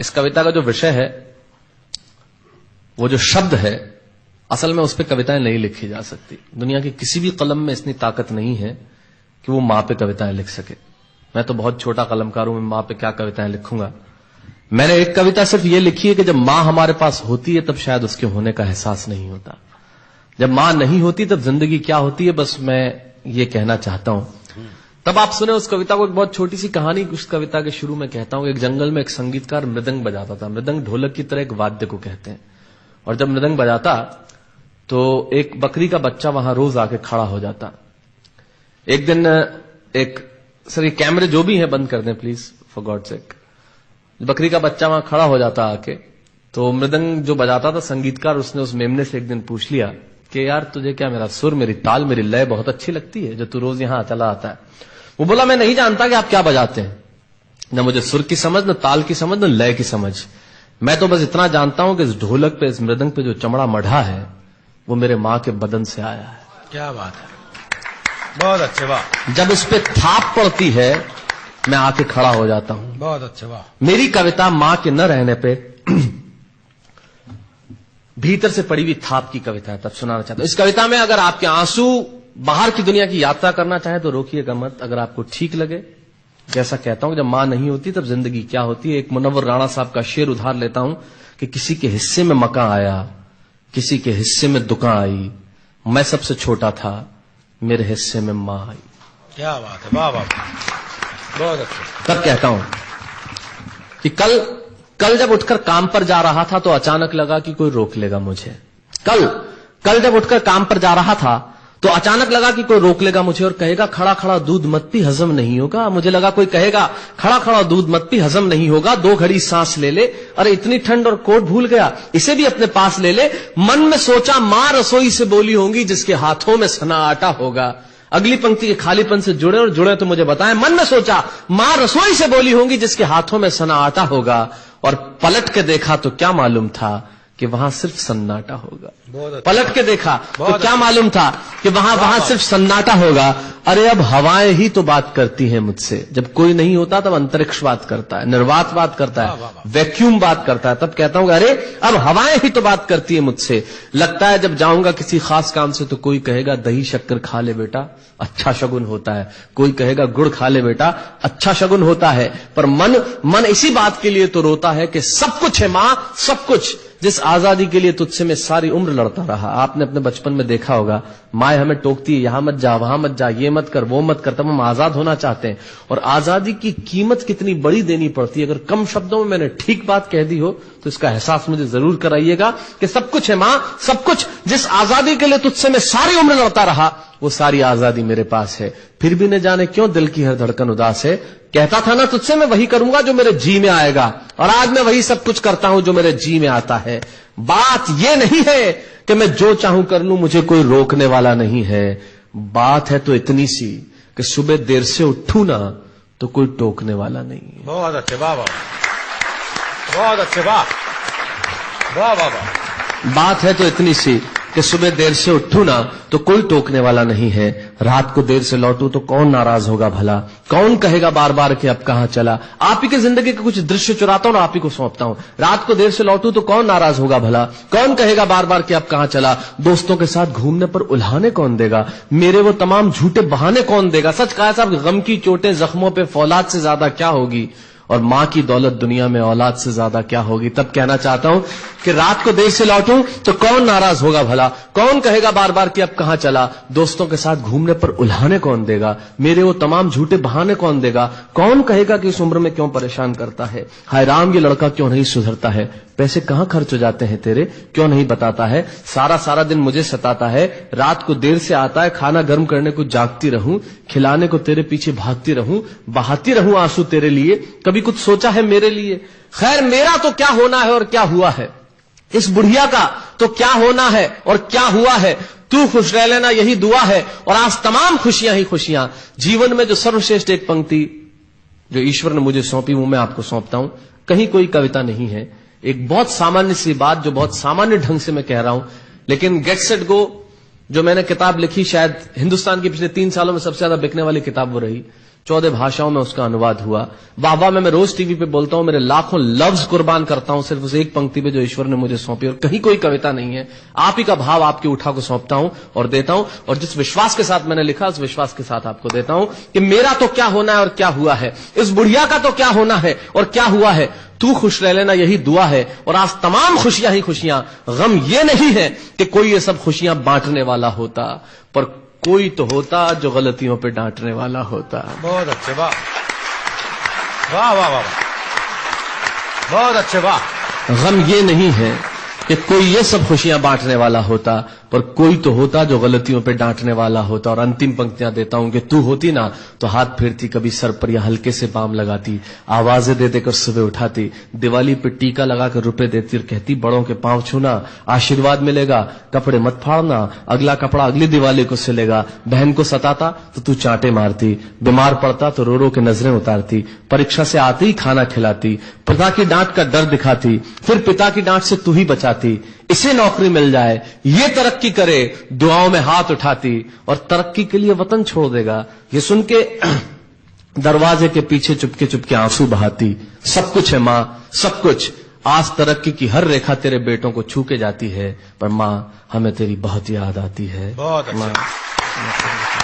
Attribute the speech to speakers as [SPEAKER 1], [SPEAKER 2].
[SPEAKER 1] इस कविता का जो विषय है, वो जो शब्द है, असल में उस पर कविताएं नहीं लिखी जा सकती। दुनिया की किसी भी कलम में इतनी ताकत नहीं है कि वो मां पे कविताएं लिख सके। मैं तो बहुत छोटा कलमकार हूं, मैं मां पे क्या कविताएं लिखूंगा। मैंने एक कविता सिर्फ ये लिखी है कि जब मां हमारे पास होती है तब शायद उसके होने का एहसास नहीं होता। जब मां नहीं होती तब जिंदगी क्या होती है, बस मैं ये कहना चाहता हूं। तब आप सुने उस कविता को। एक बहुत छोटी सी कहानी उस कविता के शुरू में कहता हूं। एक जंगल में एक संगीतकार मृदंग बजाता था। मृदंग ढोलक की तरह एक वाद्य को कहते हैं। और जब मृदंग बजाता तो एक बकरी का बच्चा वहां रोज आके खड़ा हो जाता। एक दिन ये कैमरे जो भी हैं बंद कर दें प्लीज, फॉर गॉड सेक। बकरी का बच्चा वहां खड़ा हो जाता आके, तो मृदंग जो बजाता था संगीतकार, उसने उस मेमने से एक दिन पूछ लिया कि यार तुझे क्या मेरा सुर, मेरी ताल, मेरी लय बहुत अच्छी लगती है जो तू रोज यहां चला आता है। वो बोला मैं नहीं जानता कि आप क्या बजाते हैं, न मुझे सुर की समझ, न ताल की समझ, न लय की समझ। मैं तो बस इतना जानता हूं कि इस ढोलक पे, इस मृदंग पे जो चमड़ा मढ़ा है वो मेरे मां के बदन से आया है।
[SPEAKER 2] क्या बात है, बहुत अच्छे, वाह।
[SPEAKER 1] जब उस पे थाप पड़ती है मैं आके खड़ा हो जाता हूं।
[SPEAKER 2] बहुत अच्छे, वाह।
[SPEAKER 1] मेरी कविता मां के न रहने पे भीतर से पड़ी हुई थाप की कविता है, तब सुनाना चाहता हूं। इस कविता में अगर आपके आंसू बाहर की दुनिया की यात्रा करना चाहे तो रोकिएगा मत। अगर आपको ठीक लगे, जैसा कहता हूं जब मां नहीं होती तब जिंदगी क्या होती है। एक मुनव्वर राणा साहब का शेर उधार लेता हूं कि किसी के हिस्से में मकान आया, किसी के हिस्से में दुकान आई, मैं सबसे छोटा था, मेरे हिस्से में मां आई।
[SPEAKER 2] क्या बात है, वाह वाह, बहुत अच्छा।
[SPEAKER 1] तब कहता हूं कि कल जब उठकर काम पर जा रहा था तो अचानक लगा कि कोई रोक लेगा मुझे। कल जब उठकर काम पर जा रहा था तो अचानक लगा कि कोई रोक लेगा मुझे और कहेगा खड़ा खड़ा दूध मत पी, हजम नहीं होगा। मुझे लगा कोई कहेगा खड़ा खड़ा दूध मत पी, हजम नहीं होगा। 2 घड़ी सांस ले ले, अरे इतनी ठंड और कोट भूल गया, इसे भी अपने पास ले ले। मन में सोचा मां रसोई से बोली होंगी जिसके हाथों में सना आटा होगा। अगली पंक्ति के खालीपन से जुड़े और जुड़े तो मुझे बताएं। मन में सोचा मां रसोई से बोली होंगी जिसके हाथों में सना आटा होगा, और पलट के देखा तो क्या मालूम था कि वहां सिर्फ सन्नाटा होगा। पलट के देखा तो क्या मालूम था कि वहां सिर्फ सन्नाटा होगा। अरे अब हवाएं ही तो बात करती हैं मुझसे। जब कोई नहीं होता तब अंतरिक्ष बात करता है, निर्वात बात करता है, वैक्यूम बात करता है। तब कहता हूं अरे अब हवाएं ही तो बात करती है मुझसे। लगता है जब जाऊंगा किसी खास काम से तो कोई कहेगा दही शक्कर खा ले बेटा, अच्छा शगुन होता है। कोई कहेगा गुड़ खा ले बेटा, अच्छा शगुन होता है। पर मन इसी बात के लिए तो रोता है कि सब कुछ है मां, सब कुछ। जिस आजादी के लिए तुझसे मैं सारी उम्र लड़ता रहा। आपने अपने बचपन में देखा होगा, माए हमें टोकती है, यहां मत जा, वहां मत जा, ये मत कर, वो मत कर। तब हम आजाद होना चाहते हैं। और आजादी की कीमत कितनी बड़ी देनी पड़ती है। अगर कम शब्दों में मैंने ठीक बात कह दी हो तो इसका एहसास मुझे जरूर कराइएगा कि सब कुछ है मां, सब कुछ। जिस आजादी के लिए तुझसे मैं सारी उम्र लड़ता रहा वो सारी आजादी मेरे पास है। फिर भी न जाने क्यों दिल की हर धड़कन उदास है। कहता था ना तुझसे मैं वही करूंगा जो मेरे जी में आएगा, और आज मैं वही सब कुछ करता हूं जो मेरे जी में आता है। बात यह नहीं है कि मैं जो चाहूं कर लूं, मुझे कोई रोकने वाला नहीं है। बात है तो इतनी सी कि सुबह देर से उठूं ना तो कोई टोकने वाला नहीं है।
[SPEAKER 2] बहुत अच्छे, वाह वाह, बहुत अच्छे, वाह वाह वाह वाह।
[SPEAKER 1] बात है तो इतनी सी कि सुबह देर से उठूं ना तो कोई टोकने वाला नहीं है। रात को देर से लौटूं तो कौन नाराज होगा भला। कौन कहेगा बार बार कि अब कहां चला। आप ही के जिंदगी के कुछ दृश्य चुराता हूं और आप ही को सौंपता हूं। रात को देर से लौटूं तो कौन नाराज होगा भला। कौन कहेगा बार बार कि अब कहां चला। दोस्तों के साथ घूमने पर उल्हाने कौन देगा। मेरे वो तमाम झूठे बहाने कौन देगा। सच कहा साहब, गम की चोटें जख्मों पे फौलाद से ज्यादा क्या होगी, और मां की दौलत दुनिया में औलाद से ज्यादा क्या होगी। तब कहना चाहता हूं कि रात को देर से लौटूं तो कौन नाराज होगा भला। कौन कहेगा बार बार कि अब कहां चला। दोस्तों के साथ घूमने पर उल्हाने कौन देगा। मेरे वो तमाम झूठे बहाने कौन देगा। कौन कहेगा कि इस उम्र में क्यों परेशान करता है। हाय राम, ये लड़का क्यों नहीं सुधरता है। पैसे कहां खर्च हो जाते हैं तेरे, क्यों नहीं बताता है। सारा दिन मुझे सताता है। रात को देर से आता है, खाना गर्म करने को जागती रहूं, खिलाने को तेरे पीछे भागती रहूं, बहाती रहूं आंसू तेरे लिए। कभी कुछ सोचा है मेरे लिए। खैर मेरा तो क्या होना है और क्या हुआ है। इस बुढ़िया का तो क्या होना है और क्या हुआ है। तू खुश रह लेना यही दुआ है, और आज तमाम खुशियां ही खुशियां। जीवन में जो सर्वश्रेष्ठ एक पंक्ति जो ईश्वर ने मुझे सौंपी वो मैं आपको सौंपता हूं। कहीं कोई कविता नहीं है, एक बहुत सामान्य सी बात जो बहुत सामान्य ढंग से मैं कह रहा हूं। लेकिन गेट सेट गो जो मैंने किताब लिखी, शायद हिंदुस्तान के पिछले 3 सालों में सबसे ज्यादा बिकने वाली किताब वो रही। 14 भाषाओं में उसका अनुवाद हुआ। वाह वाह में मैं रोज टीवी पे बोलता हूं, मेरे लाखों लफ्ज कुर्बान करता हूं सिर्फ उस एक पंक्ति पे जो ईश्वर ने मुझे सौंपी, और कहीं कोई कविता नहीं है, आप ही का भाव आपकी उठा को सौंपता हूं और देता हूं। और जिस विश्वास के साथ मैंने लिखा उस विश्वास के साथ आपको देता हूं कि मेरा तो क्या होना है और क्या हुआ है, इस बुढ़िया का तो क्या होना है और क्या हुआ है, तू खुश रह लेना यही दुआ है। और आज तमाम खुशियां ही खुशियां, गम ये नहीं है कि कोई ये सब खुशियां बांटने वाला होता, पर कोई तो होता जो गलतियों पे डांटने वाला होता।
[SPEAKER 2] बहुत अच्छे, वाह वाह वाह वाह, बहुत अच्छे, वाह।
[SPEAKER 1] गम ये नहीं है कि कोई ये सब खुशियां बांटने वाला होता, पर कोई तो होता जो गलतियों पे डांटने वाला होता। और अंतिम पंक्तियां देता हूं कि तू होती ना तो हाथ फेरती कभी सर पर या हल्के से बाम लगाती, आवाजें दे देकर सुबह उठाती, दिवाली पे टीका लगाकर रुपए देती और कहती बड़ों के पांव छूना आशीर्वाद मिलेगा, कपड़े मत फाड़ना अगला कपड़ा अगली दिवाली को सिलेगा। बहन को सताता तो तू चांटे मारती, बीमार पड़ता तो रो रो के नजरें उतारती, परीक्षा से आते ही खाना खिलाती, पिता की डांट का डर दिखाती, फिर पिता की डांट से तू ही बचाती, इसे नौकरी मिल जाए, ये तरक्की करे, दुआओं में हाथ उठाती और तरक्की के लिए वतन छोड़ देगा। ये सुन के दरवाजे के पीछे चुपके चुपके आंसू बहाती, सब कुछ है मां सब कुछ, आज तरक्की की हर रेखा तेरे बेटों को छू के जाती है, पर मां हमें तेरी बहुत याद आती है।
[SPEAKER 2] बहुत अच्छा।